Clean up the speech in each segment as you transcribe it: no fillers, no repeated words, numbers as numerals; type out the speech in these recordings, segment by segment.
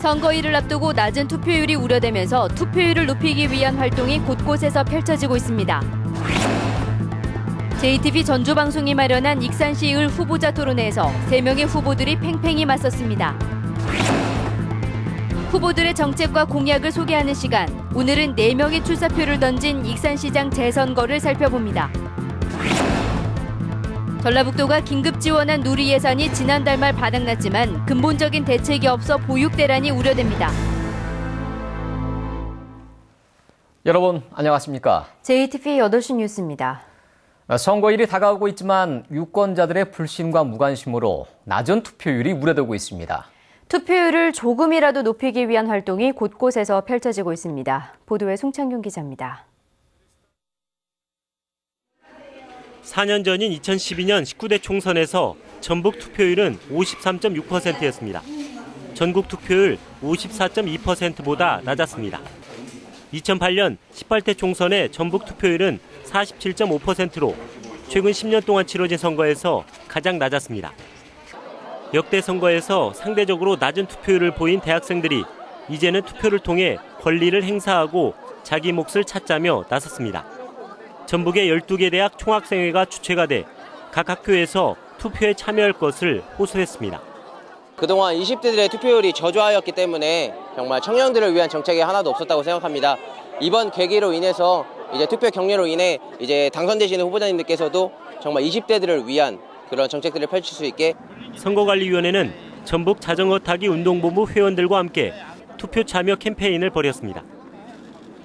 선거일을 앞두고 낮은 투표율이 우려되면서 투표율을 높이기 위한 활동이 곳곳에서 펼쳐지고 있습니다. JTBC 전주방송이 마련한 익산시의회 후보자 토론회에서 3명의 후보들이 팽팽히 맞섰습니다. 후보들의 정책과 공약을 소개하는 시간, 오늘은 4명의 출사표를 던진 익산시장 재선거를 살펴봅니다. 전라북도가 긴급 지원한 누리 예산이 지난달 말 바닥났지만 근본적인 대책이 없어 보육 대란이 우려됩니다. 여러분 안녕하십니까? JTBC 8시 뉴스입니다. 선거일이 다가오고 있지만 유권자들의 불신과 무관심으로 낮은 투표율이 우려되고 있습니다. 투표율을 조금이라도 높이기 위한 활동이 곳곳에서 펼쳐지고 있습니다. 보도에 송창균 기자입니다. 4년 전인 2012년 19대 총선에서 전북 투표율은 53.6%였습니다. 전국 투표율 54.2%보다 낮았습니다. 2008년 18대 총선의 전북 투표율은 47.5%로 최근 10년 동안 치러진 선거에서 가장 낮았습니다. 역대 선거에서 상대적으로 낮은 투표율을 보인 대학생들이 이제는 투표를 통해 권리를 행사하고 자기 몫을 찾자며 나섰습니다. 전북의 12개 대학 총학생회가 주최가 돼 각 학교에서 투표에 참여할 것을 호소했습니다. 그동안 20대들의 투표율이 저조하였기 때문에 정말 청년들을 위한 정책이 하나도 없었다고 생각합니다. 이번 계기로 인해서 이제 투표 격려로 인해 이제 당선되시는 후보자님들께서도 정말 20대들을 위한 그런 정책들을 펼칠 수 있게. 선거관리위원회는 전북 자전거 타기 운동본부 회원들과 함께 투표 참여 캠페인을 벌였습니다.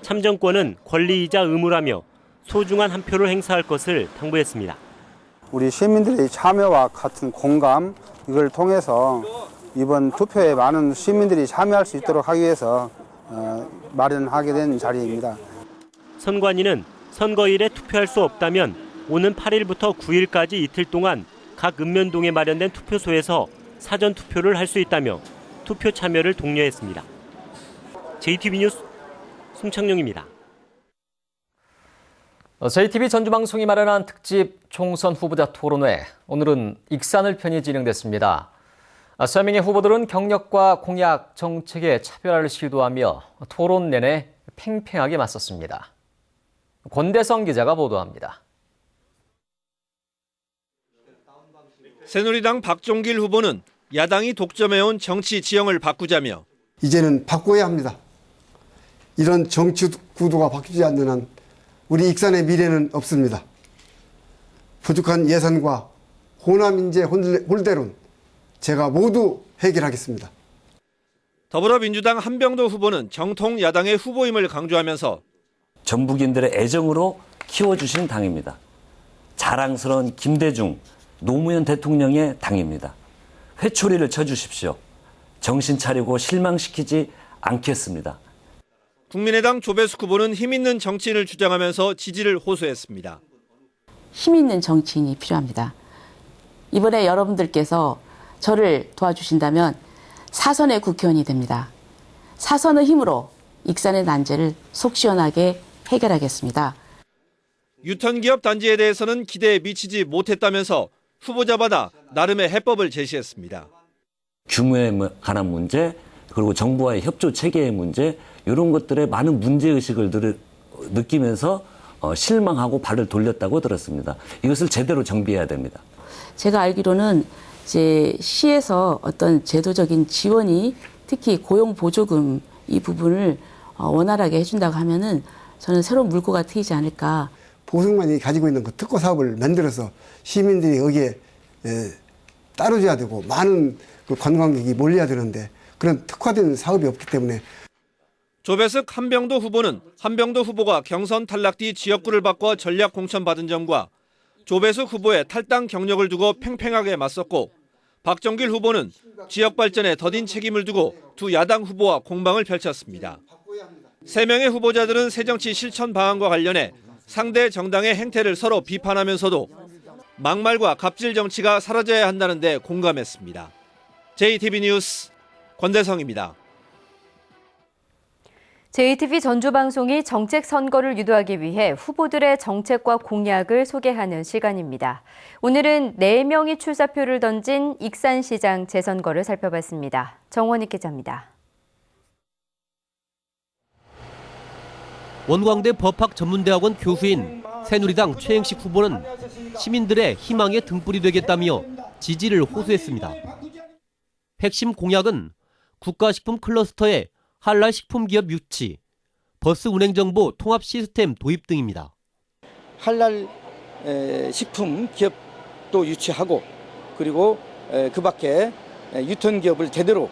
참정권은 권리이자 의무라며 소중한 한 표를 행사할 것을 당부했습니다. 우리 시민들의 참여와 같은 공감, 이걸 통해서 이번 투표에 많은 시민들이 참여할 수 있도록 하기 위해서 마련하게 된 자리입니다. 선관위는 선거일에 투표할 수 없다면 오는 8일부터 9일까지 이틀 동안 각 읍면동에 마련된 투표소에서 사전 투표를 할 수 있다며 투표 참여를 독려했습니다. JTBC 뉴스 송창용입니다. JTBC 전주방송이 마련한 특집 총선 후보자 토론회, 오늘은 익산을 편이 진행됐습니다. 3명의 후보들은 경력과 공약, 정책에 차별화를 시도하며 토론 내내 팽팽하게 맞섰습니다. 권대성 기자가 보도합니다. 새누리당 박종길 후보는 야당이 독점해온 정치 지형을 바꾸자며 이제는 바꿔야 합니다. 이런 정치 구도가 바뀌지 않는 한 우리 익산의 미래는 없습니다. 부족한 예산과 호남 인재 홀대론 제가 모두 해결하겠습니다. 더불어민주당 한병도 후보는 정통 야당의 후보임을 강조하면서 전북인들의 애정으로 키워주신 당입니다. 자랑스러운 김대중, 노무현 대통령의 당입니다. 회초리를 쳐주십시오. 정신 차리고 실망시키지 않겠습니다. 국민의당 조배숙 후보는 힘있는 정치인을 주장하면서 지지를 호소했습니다. 힘있는 정치인이 필요합니다. 이번에 여러분들께서 저를 도와주신다면 사선의 국회의원이 됩니다. 사선의 힘으로 익산의 난제를 속 시원하게 해결하겠습니다. 유턴기업 단지에 대해서는 기대에 미치지 못했다면서 후보자마다 나름의 해법을 제시했습니다. 규모에 관한 문제, 그리고 정부와의 협조 체계의 문제, 이런 것들에 많은 문제의식을 느끼면서 실망하고 발을 돌렸다고 들었습니다. 이것을 제대로 정비해야 됩니다. 제가 알기로는 이제 시에서 어떤 제도적인 지원이 특히 고용보조금 이 부분을 원활하게 해준다고 하면은 저는 새로운 물꼬가 트이지 않을까. 보성만이 가지고 있는 그 특허 사업을 만들어서 시민들이 여기에 따라줘야 되고 많은 그 관광객이 몰려야 되는데 그런 특화된 사업이 없기 때문에. 조배숙 한병도 후보는 한병도 후보가 경선 탈락 뒤 지역구를 바꿔 전략 공천받은 점과 조배숙 후보의 탈당 경력을 두고 팽팽하게 맞섰고, 박정길 후보는 지역 발전에 더딘 책임을 두고 두 야당 후보와 공방을 펼쳤습니다. 3명의 후보자들은 새정치 실천 방안과 관련해 상대 정당의 행태를 서로 비판하면서도 막말과 갑질 정치가 사라져야 한다는 데 공감했습니다. JTBC 뉴스 권대성입니다. JTBC 전주방송이 정책 선거를 유도하기 위해 후보들의 정책과 공약을 소개하는 시간입니다. 오늘은 4명이 출사표를 던진 익산시장 재선거를 살펴봤습니다. 정원익 기자입니다. 원광대 법학전문대학원 교수인 새누리당 최행식 후보는 시민들의 희망의 등불이 되겠다며 지지를 호소했습니다. 핵심 공약은 국가식품 클러스터의 한랄 식품기업 유치, 버스 운행정보 통합 시스템 도입 등입니다. 한랄 식품 기업도 유치하고 그리고 그 밖에 유통기업을 제대로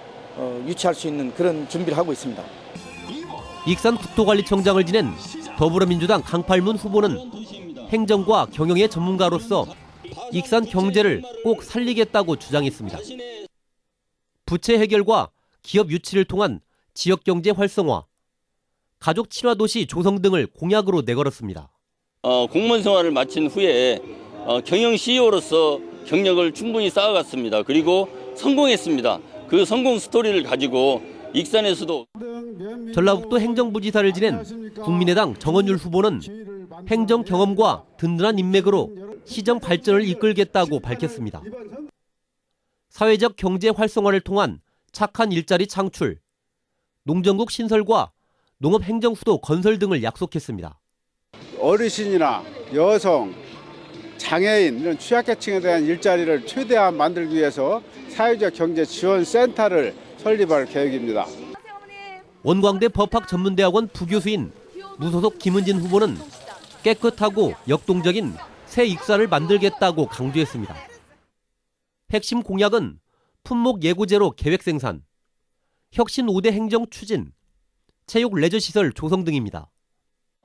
유치할 수 있는 그런 준비를 하고 있습니다. 익산 국토관리청장을 지낸 더불어민주당 강팔문 후보는 행정과 경영의 전문가로서 익산 경제를 꼭 살리겠다고 주장했습니다. 부채 해결과 기업 유치를 통한 지역경제 활성화, 가족 친화 도시 조성 등을 공약으로 내걸었습니다. 공무원 생활을 마친 후에 경영 CEO로서 경력을 충분히 쌓아갔습니다. 그리고 성공했습니다. 그 성공 스토리를 가지고 익산에서도 전라북도 행정부지사를 지낸 국민의당 정원율 후보는 행정 경험과 든든한 인맥으로 시정 발전을 이끌겠다고 밝혔습니다. 사회적 경제 활성화를 통한 착한 일자리 창출, 농정국 신설과 농업행정수도 건설 등을 약속했습니다. 어르신이나 여성, 장애인 이런 취약계층에 대한 일자리를 최대한 만들기 위해서 사회적 경제 지원 센터를 설립할 계획입니다. 원광대 법학전문대학원 부교수인 무소속 김은진 후보는 깨끗하고 역동적인 새 익산을 만들겠다고 강조했습니다. 핵심 공약은 품목 예고제로 계획 생산, 혁신 5대 행정 추진, 체육 레저시설 조성 등입니다.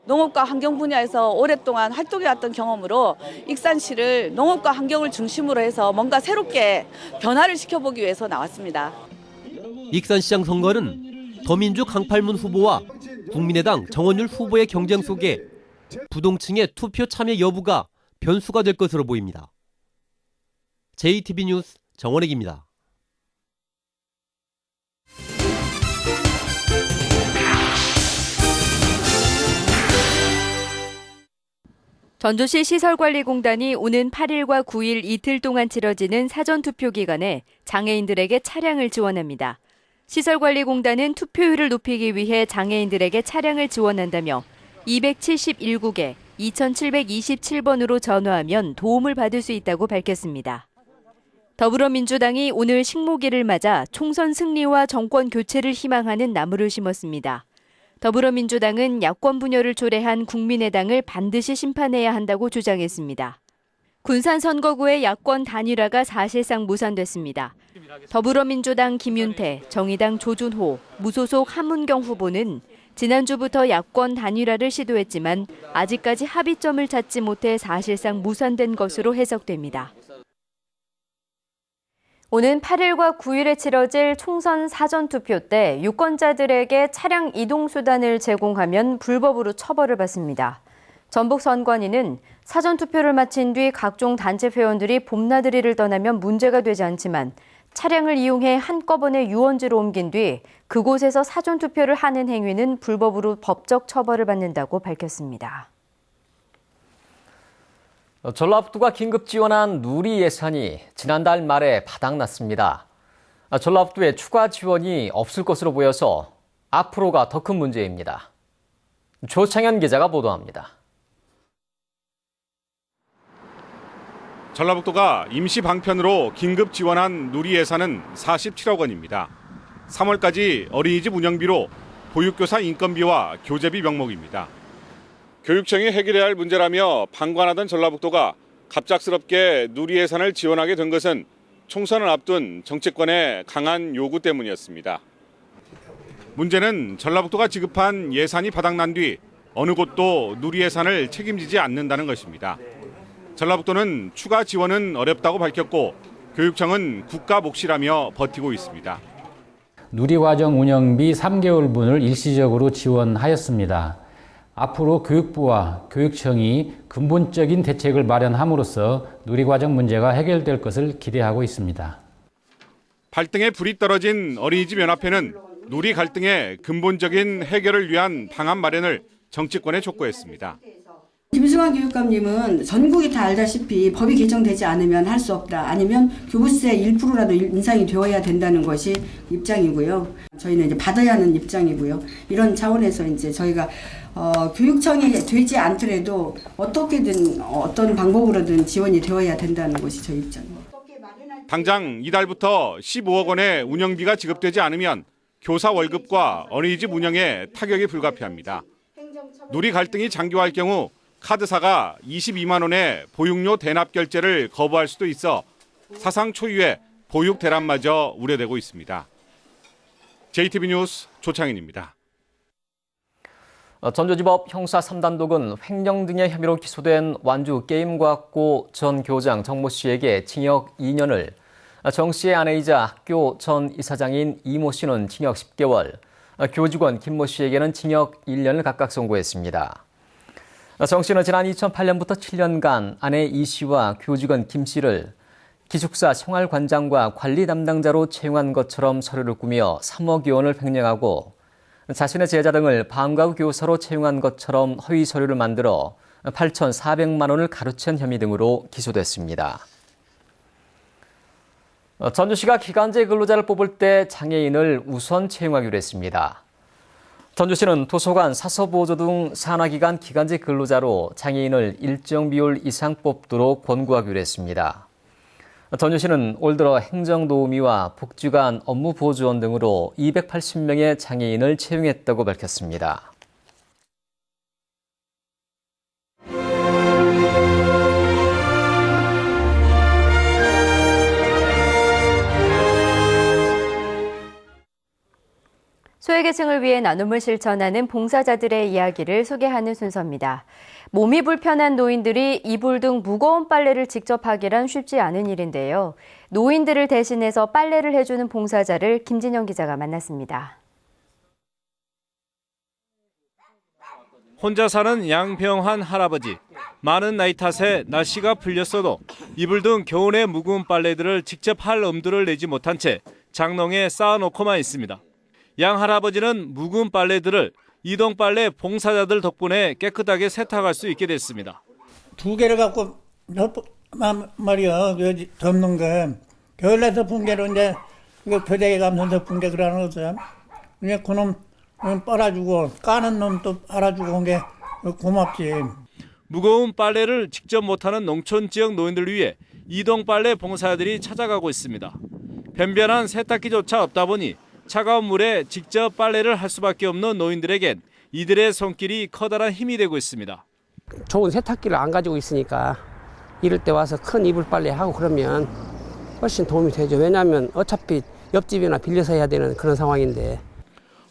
농업과 환경 분야에서 오랫동안 활동해왔던 경험으로 익산시를 농업과 환경을 중심으로 해서 뭔가 새롭게 변화를 시켜보기 위해서 나왔습니다. 익산시장 선거는 더민주 강팔문 후보와 국민의당 정원율 후보의 경쟁 속에 부동층의 투표 참여 여부가 변수가 될 것으로 보입니다. JTB 뉴스 정원익입니다. 전주시 시설관리공단이 오는 8일과 9일 이틀 동안 치러지는 사전투표 기간에 장애인들에게 차량을 지원합니다. 시설관리공단은 투표율을 높이기 위해 장애인들에게 차량을 지원한다며 271국에 2727번으로 전화하면 도움을 받을 수 있다고 밝혔습니다. 더불어민주당이 오늘 식목일을 맞아 총선 승리와 정권 교체를 희망하는 나무를 심었습니다. 더불어민주당은 야권 분열을 초래한 국민의당을 반드시 심판해야 한다고 주장했습니다. 군산 선거구의 야권 단일화가 사실상 무산됐습니다. 더불어민주당 김윤태, 정의당 조준호, 무소속 함문경 후보는 지난주부터 야권 단일화를 시도했지만 아직까지 합의점을 찾지 못해 사실상 무산된 것으로 해석됩니다. 오는 8일과 9일에 치러질 총선 사전투표 때 유권자들에게 차량 이동수단을 제공하면 불법으로 처벌을 받습니다. 전북선관위는 사전투표를 마친 뒤 각종 단체 회원들이 봄나들이를 떠나면 문제가 되지 않지만 차량을 이용해 한꺼번에 유원지로 옮긴 뒤 그곳에서 사전투표를 하는 행위는 불법으로 법적 처벌을 받는다고 밝혔습니다. 전라북도가 긴급 지원한 누리 예산이 지난달 말에 바닥났습니다. 전라북도에 추가 지원이 없을 것으로 보여서 앞으로가 더 큰 문제입니다. 조창현 기자가 보도합니다. 전라북도가 임시 방편으로 긴급 지원한 누리 예산은 47억 원입니다. 3월까지 어린이집 운영비로 보육교사 인건비와 교재비 명목입니다. 교육청이 해결해야 할 문제라며 방관하던 전라북도가 갑작스럽게 누리 예산을 지원하게 된 것은 총선을 앞둔 정치권의 강한 요구 때문이었습니다. 문제는 전라북도가 지급한 예산이 바닥난 뒤 어느 곳도 누리 예산을 책임지지 않는다는 것입니다. 전라북도는 추가 지원은 어렵다고 밝혔고 교육청은 국가 몫이라며 버티고 있습니다. 누리과정 운영비 3개월분을 일시적으로 지원하였습니다. 앞으로 교육부와 교육청이 근본적인 대책을 마련함으로써 누리과정 문제가 해결될 것을 기대하고 있습니다. 발등에 불이 떨어진 어린이집 연합회는 누리 갈등의 근본적인 해결을 위한 방안 마련을 정치권에 촉구했습니다. 김승환 교육감님은 전국이 다 알다시피 법이 개정되지 않으면 할 수 없다. 아니면 교부세 1%라도 인상이 되어야 된다는 것이 입장이고요. 저희는 이제 받아야 하는 입장이고요. 이런 차원에서 이제 저희가 교육청이 되지 않더라도 어떻게든 어떤 방법으로든 지원이 되어야 된다는 것이 저희 입장입니다. 당장 이달부터 15억 원의 운영비가 지급되지 않으면 교사 월급과 어린이집 운영에 타격이 불가피합니다. 누리 갈등이 장기화할 경우 카드사가 22만 원의 보육료 대납 결제를 거부할 수도 있어 사상 초유의 보육 대란마저 우려되고 있습니다. JTB 뉴스 조창인입니다. 전주지법 형사 3단독은 횡령 등의 혐의로 기소된 완주 게임과학고 전 교장 정모 씨에게 징역 2년을, 정 씨의 아내이자 학교 전 이사장인 이모 씨는 징역 10개월, 교직원 김모 씨에게는 징역 1년을 각각 선고했습니다. 정 씨는 지난 2008년부터 7년간 아내 이 씨와 교직원 김 씨를 기숙사 생활관장과 관리 담당자로 채용한 것처럼 서류를 꾸며 3억 원을 횡령하고 자신의 제자 등을 방과후 교사로 채용한 것처럼 허위 서류를 만들어 8,400만 원을 가로챈 혐의 등으로 기소됐습니다. 전주시가 기간제 근로자를 뽑을 때 장애인을 우선 채용하기로 했습니다. 전주시는 도서관, 사서보조 등 산하기관 기간제 근로자로 장애인을 일정 비율 이상 뽑도록 권고하기로 했습니다. 전주시는 올 들어 행정도우미와 복지관 업무보조원 등으로 280명의 장애인을 채용했다고 밝혔습니다. 소외계층을 위해 나눔을 실천하는 봉사자들의 이야기를 소개하는 순서입니다. 몸이 불편한 노인들이 이불 등 무거운 빨래를 직접 하기란 쉽지 않은 일인데요. 노인들을 대신해서 빨래를 해주는 봉사자를 김진영 기자가 만났습니다. 혼자 사는 양병환 할아버지. 많은 나이 탓에 날씨가 풀렸어도 이불 등 겨울의 무거운 빨래들을 직접 할 엄두를 내지 못한 채 장롱에 쌓아놓고만 있습니다. 양 할아버지는 묵은 빨래들을 이동빨래 봉사자들 덕분에 깨끗하게 세탁할 수 있게 됐습니다. 2개를 갖고 말이야 덮는 게 겨울에 덮은 게로 이제 이거 교대에 가면 덮은 게 그러는 거죠. 이제 그놈 빨아주고 까는 놈 또 알아주고 온 게 고맙지. 무거운 빨래를 직접 못하는 농촌 지역 노인들을 위해 이동빨래 봉사자들이 찾아가고 있습니다. 변변한 세탁기조차 없다 보니 차가운 물에 직접 빨래를 할 수밖에 없는 노인들에겐 이들의 손길이 커다란 힘이 되고 있습니다. 좋은 세탁기를 안 가지고 있으니까 이럴 때 와서 큰 이불 빨래 하고 그러면 훨씬 도움이 되죠. 왜냐하면 어차피 옆집이나 빌려서 해야 되는 그런 상황인데.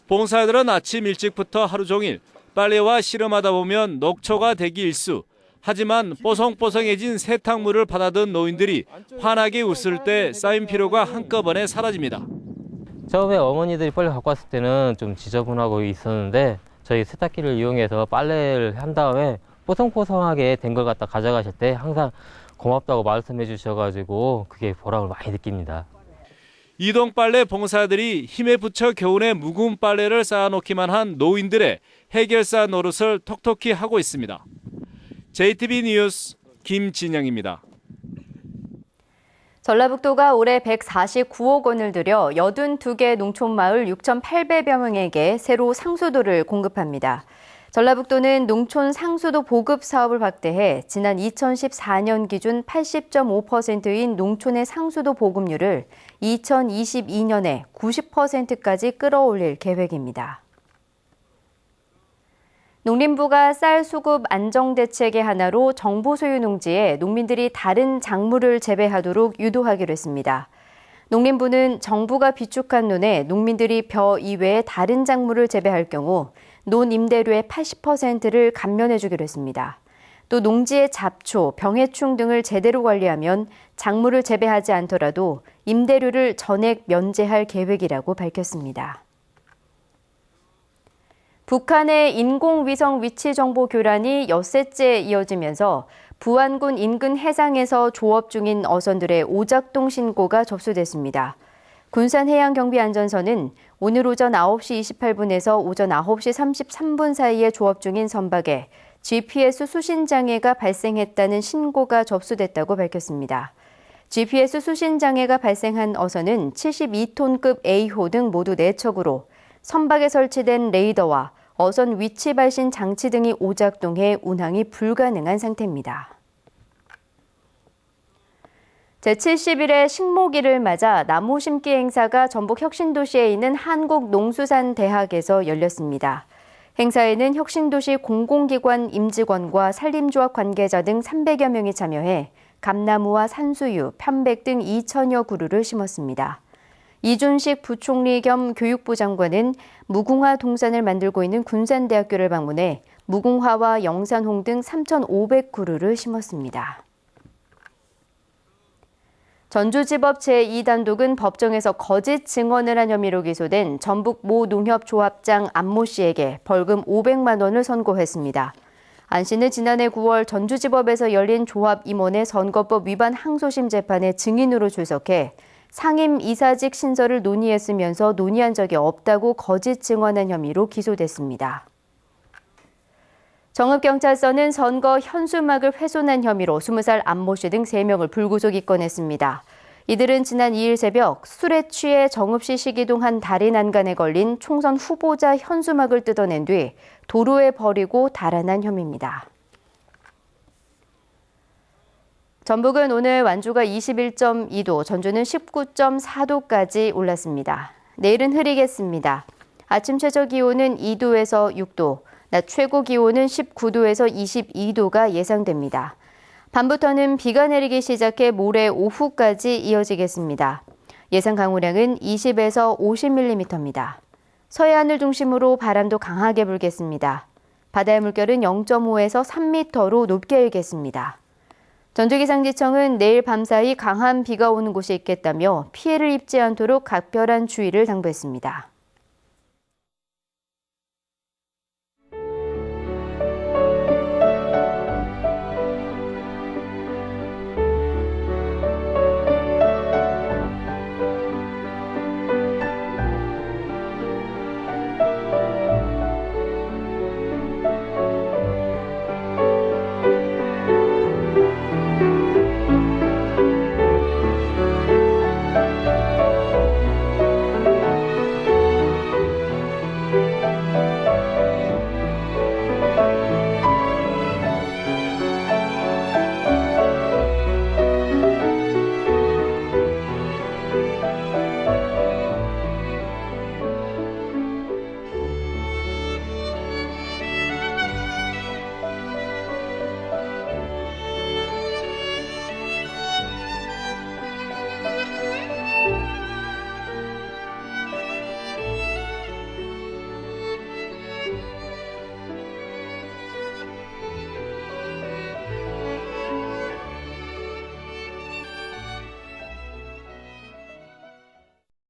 봉사자들은 아침 일찍부터 하루 종일 빨래와 씨름하다 보면 녹초가 되기 일쑤. 하지만 뽀송뽀송해진 세탁물을 받아든 노인들이 환하게 웃을 때 쌓인 피로가 한꺼번에 사라집니다. 처음에 어머니들이 빨래 갖고 왔을 때는 좀 지저분하고 있었는데 저희 세탁기를 이용해서 빨래를 한 다음에 뽀송뽀송하게 된 걸 갖다 가져가실 때 항상 고맙다고 말씀해 주셔가지고 그게 보람을 많이 느낍니다. 이동빨래 봉사들이 힘에 부쳐 겨울에 묵은 빨래를 쌓아놓기만 한 노인들의 해결사 노릇을 톡톡히 하고 있습니다. JTB 뉴스 김진영입니다. 전라북도가 올해 149억 원을 들여 82개 농촌마을 6,800여 명에게 새로 상수도를 공급합니다. 전라북도는 농촌 상수도 보급 사업을 확대해 지난 2014년 기준 80.5%인 농촌의 상수도 보급률을 2022년에 90%까지 끌어올릴 계획입니다. 농림부가 쌀 수급 안정 대책의 하나로 정부 소유 농지에 농민들이 다른 작물을 재배하도록 유도하기로 했습니다. 농림부는 정부가 비축한 논에 농민들이 벼 이외에 다른 작물을 재배할 경우 논 임대료의 80%를 감면해 주기로 했습니다. 또 농지의 잡초, 병해충 등을 제대로 관리하면 작물을 재배하지 않더라도 임대료를 전액 면제할 계획이라고 밝혔습니다. 북한의 인공위성 위치 정보 교란이 엿새째 이어지면서 부안군 인근 해상에서 조업 중인 어선들의 오작동 신고가 접수됐습니다. 군산해양경비안전선은 오늘 오전 9시 28분에서 오전 9시 33분 사이에 조업 중인 선박에 GPS 수신 장애가 발생했다는 신고가 접수됐다고 밝혔습니다. GPS 수신 장애가 발생한 어선은 72톤급 A호 등 모두 4척으로 선박에 설치된 레이더와 어선 위치 발신 장치 등이 오작동해 운항이 불가능한 상태입니다. 제70일의 식목일을 맞아 나무 심기 행사가 전북 혁신도시에 있는 한국농수산대학에서 열렸습니다. 행사에는 혁신도시 공공기관 임직원과 산림조합 관계자 등 300여 명이 참여해 감나무와 산수유, 편백 등 2천여 그루를 심었습니다. 이준식 부총리 겸 교육부 장관은 무궁화 동산을 만들고 있는 군산대학교를 방문해 무궁화와 영산홍 등 3,500그루를 심었습니다. 전주지법 제2단독은 법정에서 거짓 증언을 한 혐의로 기소된 전북 모 농협조합장 안모 씨에게 벌금 500만 원을 선고했습니다. 안 씨는 지난해 9월 전주지법에서 열린 조합 임원의 선거법 위반 항소심 재판에 증인으로 출석해 상임 이사직 신설을 논의했으면서 논의한 적이 없다고 거짓 증언한 혐의로 기소됐습니다. 정읍경찰서는 선거 현수막을 훼손한 혐의로 20살 안모 씨 등 3명을 불구속 입건했습니다. 이들은 지난 2일 새벽 술에 취해 정읍시 시기동 한 다리 난간에 걸린 총선 후보자 현수막을 뜯어낸 뒤 도로에 버리고 달아난 혐의입니다. 전북은 오늘 완주가 21.2도, 전주는 19.4도까지 올랐습니다. 내일은 흐리겠습니다. 아침 최저 기온은 2도에서 6도, 낮 최고 기온은 19도에서 22도가 예상됩니다. 밤부터는 비가 내리기 시작해 모레 오후까지 이어지겠습니다. 예상 강우량은 20에서 50mm입니다. 서해안을 중심으로 바람도 강하게 불겠습니다. 바다의 물결은 0.5에서 3m로 높게 일겠습니다. 전주기상지청은 내일 밤사이 강한 비가 오는 곳이 있겠다며 피해를 입지 않도록 각별한 주의를 당부했습니다.